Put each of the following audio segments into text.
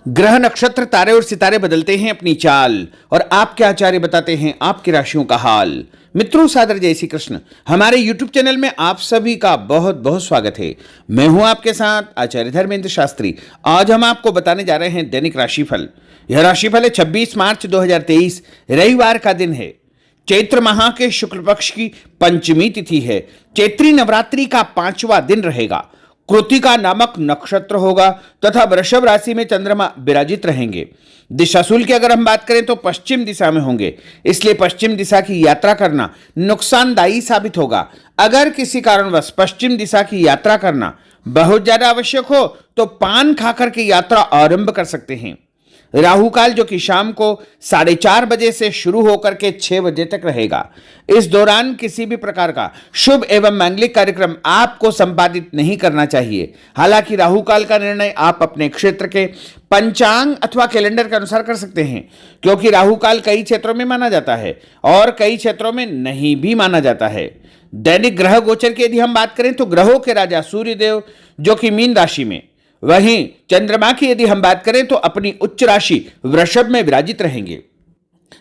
ग्रह नक्षत्र तारे और सितारे बदलते हैं अपनी चाल और आपके आचार्य बताते हैं आपकी राशियों का हाल। मित्रों, सादर जय श्री कृष्ण। हमारे YouTube चैनल में आप सभी का बहुत बहुत स्वागत है। मैं हूं आपके साथ आचार्य धर्मेंद्र शास्त्री। आज हम आपको बताने जा रहे हैं दैनिक राशिफल। यह राशिफल है 26 मार्च 2023 रविवार का दिन है। चैत्र माह के शुक्ल पक्ष की पंचमी तिथि है। चैत्री नवरात्रि का 5वां दिन रहेगा। कृतिका नामक नक्षत्र होगा तथा वृषभ राशि में चंद्रमा विराजित रहेंगे। दिशाशूल की अगर हम बात करें तो पश्चिम दिशा में होंगे, इसलिए पश्चिम दिशा की यात्रा करना नुकसानदायी साबित होगा। अगर किसी कारणवश पश्चिम दिशा की यात्रा करना बहुत ज्यादा आवश्यक हो तो पान खाकर के यात्रा आरंभ कर सकते हैं। राहु काल जो कि शाम को 4:30 बजे से शुरू होकर के 6 बजे तक रहेगा। इस दौरान किसी भी प्रकार का शुभ एवं मांगलिक कार्यक्रम आपको संपादित नहीं करना चाहिए। हालांकि राहु काल का निर्णय आप अपने क्षेत्र के पंचांग अथवा कैलेंडर के अनुसार कर सकते हैं, क्योंकि राहु काल कई क्षेत्रों में माना जाता है और कई क्षेत्रों में नहीं भी माना जाता है। दैनिक ग्रह गोचर की यदि हम बात करें तो ग्रहों के राजा सूर्यदेव जो कि मीन राशि में, वहीं चंद्रमा की यदि हम बात करें तो अपनी उच्च राशि वृषभ में विराजित रहेंगे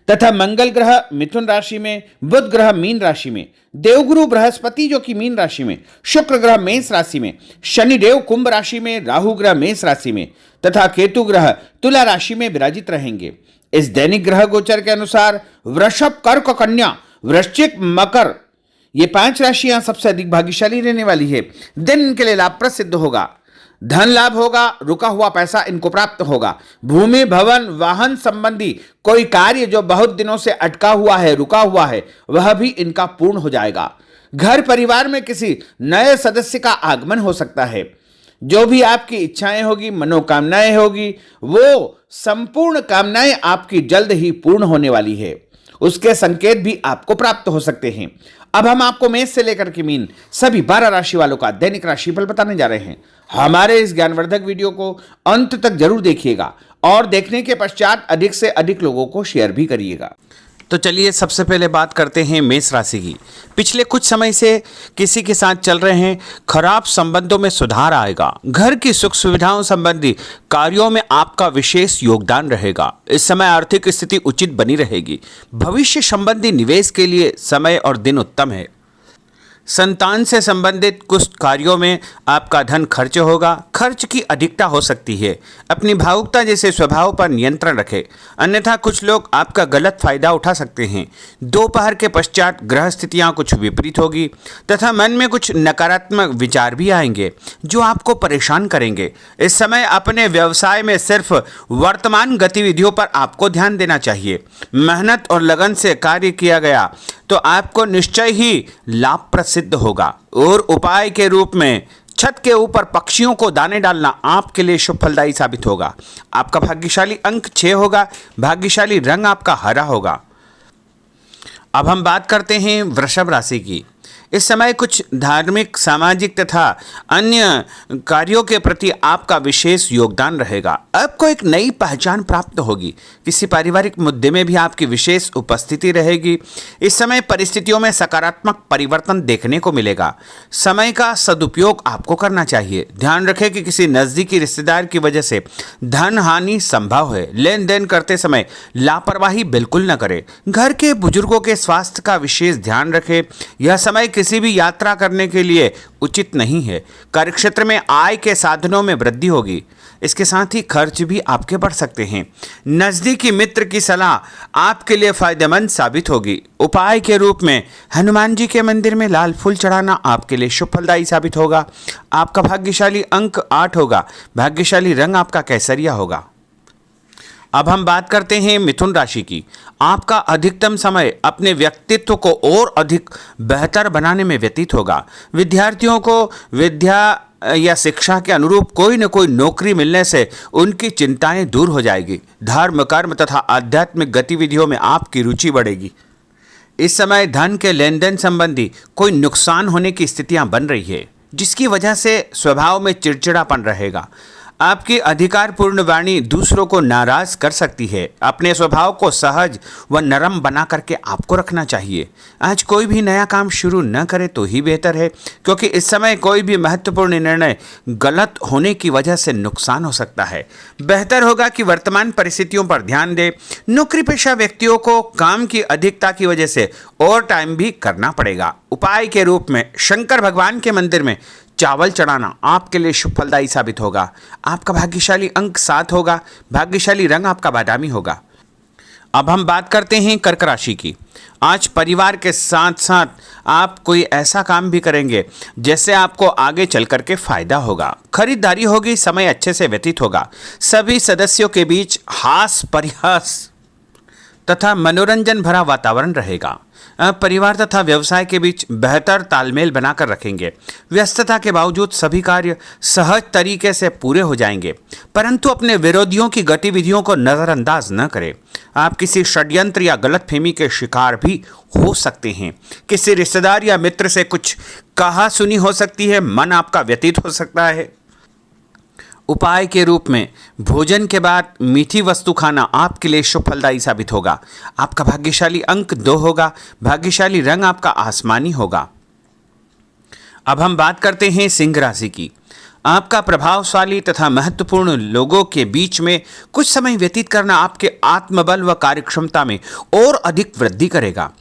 तथा मंगल ग्रह मिथुन राशि में, बुध ग्रह मीन राशि में, देवगुरु बृहस्पति जो कि मीन राशि में, शुक्र ग्रह मेष राशि में, शनिदेव कुंभ राशि में, राहु ग्रह मेष राशि में तथा केतु ग्रह तुला राशि में विराजित रहेंगे। इस दैनिक ग्रह गोचर के अनुसार वृषभ, कर्क, कन्या, वृश्चिक, मकर ये 5 राशियां सबसे अधिक भाग्यशाली रहने वाली है। दिन इनके लिए लाभप्रद सिद्ध होगा। धन लाभ होगा, रुका हुआ पैसा इनको प्राप्त होगा। भूमि, भवन, वाहन संबंधी कोई कार्य जो बहुत दिनों से अटका हुआ है, रुका हुआ है, वह भी इनका पूर्ण हो जाएगा। घर परिवार में किसी नए सदस्य का आगमन हो सकता है। जो भी आपकी इच्छाएं होगी, मनोकामनाएं होगी, वो संपूर्ण कामनाएं आपकी जल्द ही पूर्ण होने वाली है। उसके संकेत भी आपको प्राप्त हो सकते हैं। अब हम आपको मेष से लेकर के मीन सभी 12 राशि वालों का दैनिक राशिफल बताने जा रहे हैं। हमारे इस ज्ञानवर्धक वीडियो को अंत तक जरूर देखिएगा और देखने के पश्चात अधिक से अधिक लोगों को शेयर भी करिएगा। तो चलिए सबसे पहले बात करते हैं मेष राशि की। पिछले कुछ समय से किसी के साथ चल रहे हैं खराब संबंधों में सुधार आएगा। घर की सुख सुविधाओं संबंधी कार्यों में आपका विशेष योगदान रहेगा। इस समय आर्थिक स्थिति उचित बनी रहेगी। भविष्य संबंधी निवेश के लिए समय और दिन उत्तम है। संतान से संबंधित कुछ कार्यों में आपका धन खर्च होगा। खर्च की अधिकता हो सकती है। अपनी भावुकता जैसे स्वभाव पर नियंत्रण रखें, अन्यथा कुछ लोग आपका गलत फायदा उठा सकते हैं। दोपहर के पश्चात ग्रह स्थितियां कुछ विपरीत होगी तथा मन में कुछ नकारात्मक विचार भी आएंगे जो आपको परेशान करेंगे। इस समय अपने व्यवसाय में सिर्फ वर्तमान गतिविधियों पर आपको ध्यान देना चाहिए। मेहनत और लगन से कार्य किया गया तो आपको निश्चय ही लाभप्रद सिद्ध होगा। और उपाय के रूप में छत के ऊपर पक्षियों को दाने डालना आपके लिए शुभ फलदायी साबित होगा। आपका भाग्यशाली अंक 6 होगा। भाग्यशाली रंग आपका हरा होगा। अब हम बात करते हैं वृषभ राशि की। इस समय कुछ धार्मिक, सामाजिक तथा अन्य कार्यों के प्रति आपका विशेष योगदान रहेगा। आपको एक नई पहचान प्राप्त होगी। किसी पारिवारिक मुद्दे में भी आपकी विशेष उपस्थिति रहेगी। इस समय परिस्थितियों में सकारात्मक परिवर्तन देखने को मिलेगा। समय का सदुपयोग आपको करना चाहिए। ध्यान रखें कि किसी नज़दीकी रिश्तेदार की वजह से धन हानि संभव है। लेन देन करते समय लापरवाही बिल्कुल न करें। घर के बुजुर्गों के स्वास्थ्य का विशेष ध्यान रखें। यह समय किसी भी यात्रा करने के लिए उचित नहीं है। कार्यक्षेत्र में आय के साधनों में वृद्धि होगी। इसके साथ ही खर्च भी आपके बढ़ सकते हैं। नज़दीकी मित्र की सलाह आपके लिए फायदेमंद साबित होगी। उपाय के रूप में हनुमान जी के मंदिर में लाल फूल चढ़ाना आपके लिए शुभ फलदायी साबित होगा। आपका भाग्यशाली अंक 8 होगा। भाग्यशाली रंग आपका केसरिया होगा। अब हम बात करते हैं मिथुन राशि की। आपका अधिकतम समय अपने व्यक्तित्व को और अधिक बेहतर बनाने में व्यतीत होगा। विद्यार्थियों को विद्या या शिक्षा के अनुरूप कोई न कोई नौकरी मिलने से उनकी चिंताएं दूर हो जाएगी। धर्म, कर्म तथा आध्यात्मिक गतिविधियों में आपकी रुचि बढ़ेगी। इस समय धन के लेन देन संबंधी कोई नुकसान होने की स्थितियां बन रही है, जिसकी वजह से स्वभाव में चिड़चिड़ापन रहेगा। आपकी अधिकारपूर्ण वाणी दूसरों को नाराज कर सकती है। अपने स्वभाव को सहज व नरम बना करके आपको रखना चाहिए। आज कोई भी नया काम शुरू न करे तो ही बेहतर है, क्योंकि इस समय कोई भी महत्वपूर्ण निर्णय गलत होने की वजह से नुकसान हो सकता है। बेहतर होगा कि वर्तमान परिस्थितियों पर ध्यान दें। नौकरी पेशा व्यक्तियों को काम की अधिकता की वजह से ओवर टाइम भी करना पड़ेगा। उपाय के रूप में शंकर भगवान के मंदिर में चावल चढ़ाना आपके लिए शुभ फलदायी साबित होगा। आपका भाग्यशाली अंक 7 होगा। भाग्यशाली रंग आपका बादामी होगा। अब हम बात करते हैं कर्क राशि की। आज परिवार के साथ साथ आप कोई ऐसा काम भी करेंगे जिससे आपको आगे चल करके फायदा होगा। खरीदारी होगी, समय अच्छे से व्यतीत होगा। सभी सदस्यों के बीच हास परिहास तथा मनोरंजन भरा वातावरण रहेगा। परिवार तथा व्यवसाय के बीच बेहतर तालमेल बनाकर रखेंगे। व्यस्तता के बावजूद सभी कार्य सहज तरीके से पूरे हो जाएंगे, परंतु अपने विरोधियों की गतिविधियों को नज़रअंदाज न करें। आप किसी षड्यंत्र या गलतफहमी के शिकार भी हो सकते हैं। किसी रिश्तेदार या मित्र से कुछ कहा सुनी हो सकती है। मन आपका व्यतीत हो सकता है। उपाय के रूप में भोजन के बाद मीठी वस्तु खाना आपके लिए शुभ फलदायी साबित होगा। आपका भाग्यशाली अंक 2 होगा। भाग्यशाली रंग आपका आसमानी होगा। अब हम बात करते हैं सिंह राशि की। आपका प्रभावशाली तथा महत्वपूर्ण लोगों के बीच में कुछ समय व्यतीत करना आपके आत्मबल व कार्यक्षमता में और अधिक वृद्धि करेगा।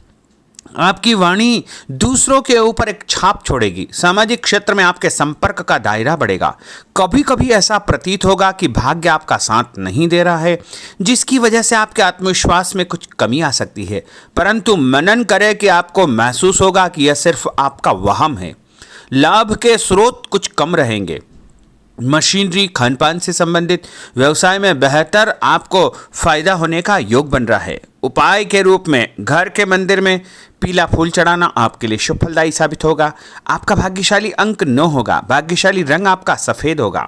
आपकी वाणी दूसरों के ऊपर एक छाप छोड़ेगी। सामाजिक क्षेत्र में आपके संपर्क का दायरा बढ़ेगा। कभी कभी ऐसा प्रतीत होगा कि भाग्य आपका साथ नहीं दे रहा है, जिसकी वजह से आपके आत्मविश्वास में कुछ कमी आ सकती है, परंतु मनन करें कि आपको महसूस होगा कि यह सिर्फ आपका वहम है। लाभ के स्रोत कुछ कम रहेंगे। मशीनरी खानपान से संबंधित व्यवसाय में बेहतर आपको फायदा होने का योग बन रहा है। उपाय के रूप में घर के मंदिर में पीला फूल चढ़ाना आपके लिए शुभ फलदायी साबित होगा। आपका भाग्यशाली अंक 9 होगा। भाग्यशाली रंग आपका सफेद होगा।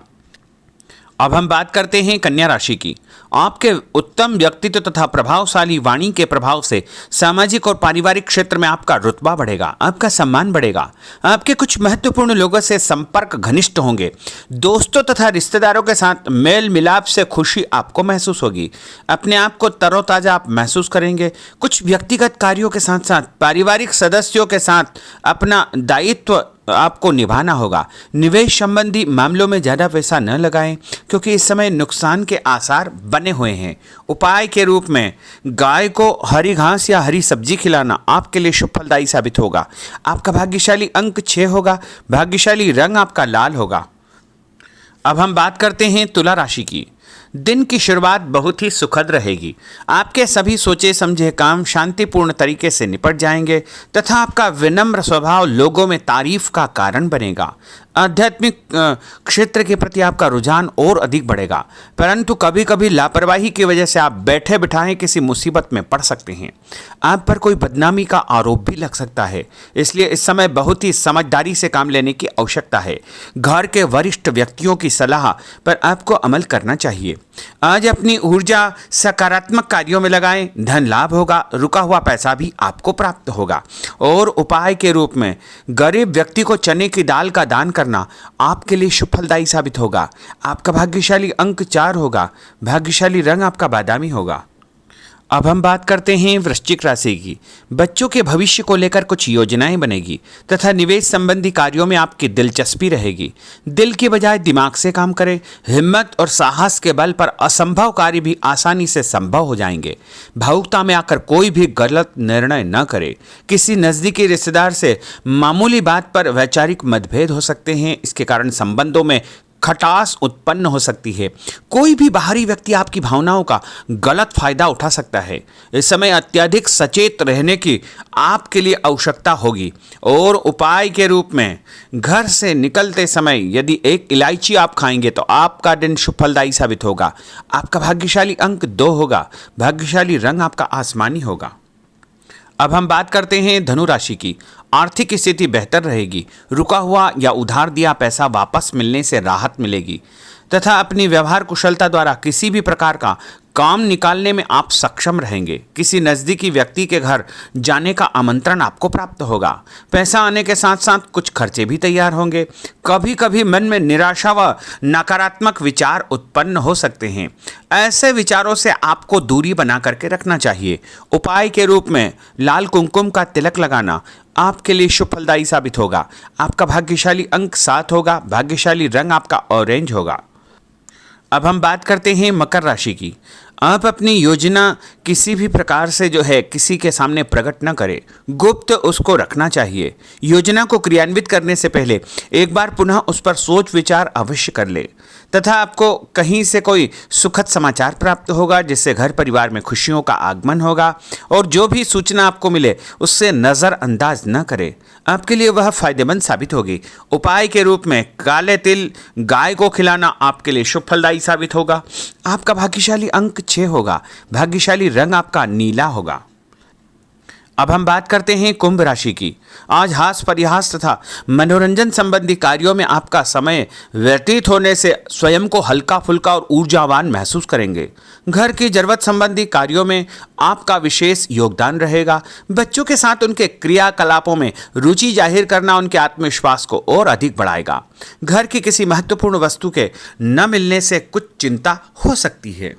अब हम बात करते हैं कन्या राशि की। आपके उत्तम व्यक्तित्व तथा प्रभावशाली वाणी के प्रभाव से सामाजिक और पारिवारिक क्षेत्र में आपका रुतबा बढ़ेगा, आपका सम्मान बढ़ेगा। आपके कुछ महत्वपूर्ण लोगों से संपर्क घनिष्ठ होंगे। दोस्तों तथा रिश्तेदारों के साथ मेल मिलाप से खुशी आपको महसूस होगी। अपने आप को तरोताजा आप महसूस करेंगे। कुछ व्यक्तिगत कार्यों के साथ साथ पारिवारिक सदस्यों के साथ अपना दायित्व आपको निभाना होगा। निवेश संबंधी मामलों में ज़्यादा पैसा न लगाएं, क्योंकि इस समय नुकसान के आसार बने हुए हैं। उपाय के रूप में गाय को हरी घास या हरी सब्जी खिलाना आपके लिए शुभ फलदायी साबित होगा। आपका भाग्यशाली अंक 6 होगा। भाग्यशाली रंग आपका लाल होगा। अब हम बात करते हैं तुला राशि की। दिन की शुरुआत बहुत ही सुखद रहेगी। आपके सभी सोचे समझे काम शांतिपूर्ण तरीके से निपट जाएंगे तथा आपका विनम्र स्वभाव लोगों में तारीफ का कारण बनेगा। आध्यात्मिक क्षेत्र के प्रति आपका रुझान और अधिक बढ़ेगा, परंतु कभी कभी लापरवाही की वजह से आप बैठे बिठाए किसी मुसीबत में पड़ सकते हैं। आप पर कोई बदनामी का आरोप भी लग सकता है, इसलिए इस समय बहुत ही समझदारी से काम लेने की आवश्यकता है। घर के वरिष्ठ व्यक्तियों की सलाह पर आपको अमल करना चाहिए। आज अपनी ऊर्जा सकारात्मक कार्यों में लगाएं। धन लाभ होगा। रुका हुआ पैसा भी आपको प्राप्त होगा। और उपाय के रूप में गरीब व्यक्ति को चने की दाल का दान करना आपके लिए शुभ फलदायी साबित होगा। आपका भाग्यशाली अंक 4 होगा। भाग्यशाली रंग आपका बादामी होगा। अब हम बात करते हैं वृश्चिक राशि की। बच्चों के भविष्य को लेकर कुछ योजनाएं बनेगी तथा निवेश संबंधी कार्यों में आपकी दिलचस्पी रहेगी। दिल की बजाय दिमाग से काम करें। हिम्मत और साहस के बल पर असंभव कार्य भी आसानी से संभव हो जाएंगे। भावुकता में आकर कोई भी गलत निर्णय न करें। किसी नज़दीकी रिश्तेदार से मामूली बात पर वैचारिक मतभेद हो सकते हैं। इसके कारण संबंधों में खटास उत्पन्न हो सकती है। कोई भी बाहरी व्यक्ति आपकी भावनाओं का गलत फायदा उठा सकता है। इस समय अत्यधिक सचेत रहने की आपके लिए आवश्यकता होगी। और उपाय के रूप में घर से निकलते समय यदि एक इलायची आप खाएंगे तो आपका दिन शुभ फलदायी साबित होगा। आपका भाग्यशाली अंक 2 होगा। भाग्यशाली रंग आपका आसमानी होगा। अब हम बात करते हैं धनु राशि की। आर्थिक स्थिति बेहतर रहेगी। रुका हुआ या उधार दिया पैसा वापस मिलने से राहत मिलेगी तथा अपनी व्यवहार कुशलता द्वारा किसी भी प्रकार का काम निकालने में आप सक्षम रहेंगे। किसी नज़दीकी व्यक्ति के घर जाने का आमंत्रण आपको प्राप्त होगा। पैसा आने के साथ साथ कुछ खर्चे भी तैयार होंगे। कभी कभी मन में निराशा व नकारात्मक विचार उत्पन्न हो सकते हैं। ऐसे विचारों से आपको दूरी बना करके रखना चाहिए। उपाय के रूप में लाल कुमकुम का तिलक लगाना आपके लिए शुभ फलदायी साबित होगा। आपका भाग्यशाली अंक 7 होगा। भाग्यशाली रंग आपका ऑरेंज होगा। अब हम बात करते हैं मकर राशि की। आप अपनी योजना किसी भी प्रकार से किसी के सामने प्रकट न करें, गुप्त उसको रखना चाहिए। योजना को क्रियान्वित करने से पहले एक बार पुनः उस पर सोच विचार अवश्य कर ले तथा आपको कहीं से कोई सुखद समाचार प्राप्त होगा जिससे घर परिवार में खुशियों का आगमन होगा। और जो भी सूचना आपको मिले उससे नज़रअंदाज न करें, आपके लिए वह फायदेमंद साबित होगी। उपाय के रूप में काले तिल गाय को खिलाना आपके लिए शुभ फलदायी साबित होगा। आपका भाग्यशाली अंक 6 होगा। भाग्यशाली रंग आपका नीला होगा। अब हम बात करते हैं कुंभ राशि की। आज हास परिहास तथा मनोरंजन संबंधी कार्यों में आपका समय व्यतीत होने से स्वयं को हल्का फुल्का और ऊर्जावान महसूस करेंगे। घर की जरूरत संबंधी कार्यों में आपका विशेष योगदान रहेगा। बच्चों के साथ उनके क्रियाकलापों में रुचि जाहिर करना उनके आत्मविश्वास को और अधिक बढ़ाएगा। घर की किसी महत्वपूर्ण वस्तु के न मिलने से कुछ चिंता हो सकती है।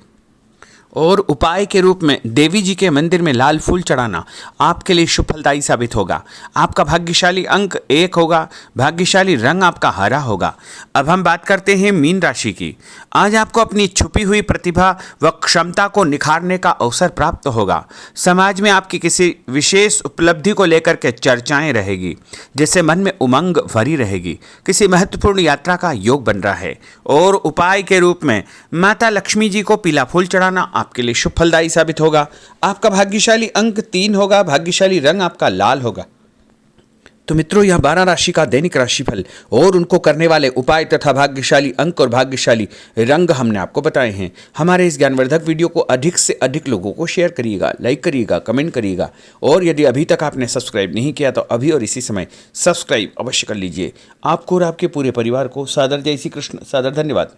और उपाय के रूप में देवी जी के मंदिर में लाल फूल चढ़ाना आपके लिए शुभ फलदायी साबित होगा। आपका भाग्यशाली अंक 1 होगा। भाग्यशाली रंग आपका हरा होगा। अब हम बात करते हैं मीन राशि की। आज आपको अपनी छुपी हुई प्रतिभा व क्षमता को निखारने का अवसर प्राप्त होगा। समाज में आपकी किसी विशेष उपलब्धि को लेकर के चर्चाएं रहेगी जिससे मन में उमंग भरी रहेगी। किसी महत्वपूर्ण यात्रा का योग बन रहा है। और उपाय के रूप में माता लक्ष्मी जी को पीला फूल चढ़ाना आपके लिए शुभ फलदायी साबित होगा। आपका भाग्यशाली अंक 3 होगा। भाग्यशाली रंग आपका लाल होगा। तो मित्रों, यह 12 राशि का दैनिक राशिफल और उनको करने वाले उपाय तथा भाग्यशाली अंक और भाग्यशाली रंग हमने आपको बताए हैं। हमारे इस ज्ञानवर्धक वीडियो को अधिक से अधिक लोगों को शेयर करिएगा, लाइक करिएगा, कमेंट करिएगा। और यदि अभी तक आपने सब्सक्राइब नहीं किया तो अभी और इसी समय सब्सक्राइब अवश्य कर लीजिए। आपको और आपके पूरे परिवार को सादर जय श्री कृष्ण, सादर धन्यवाद।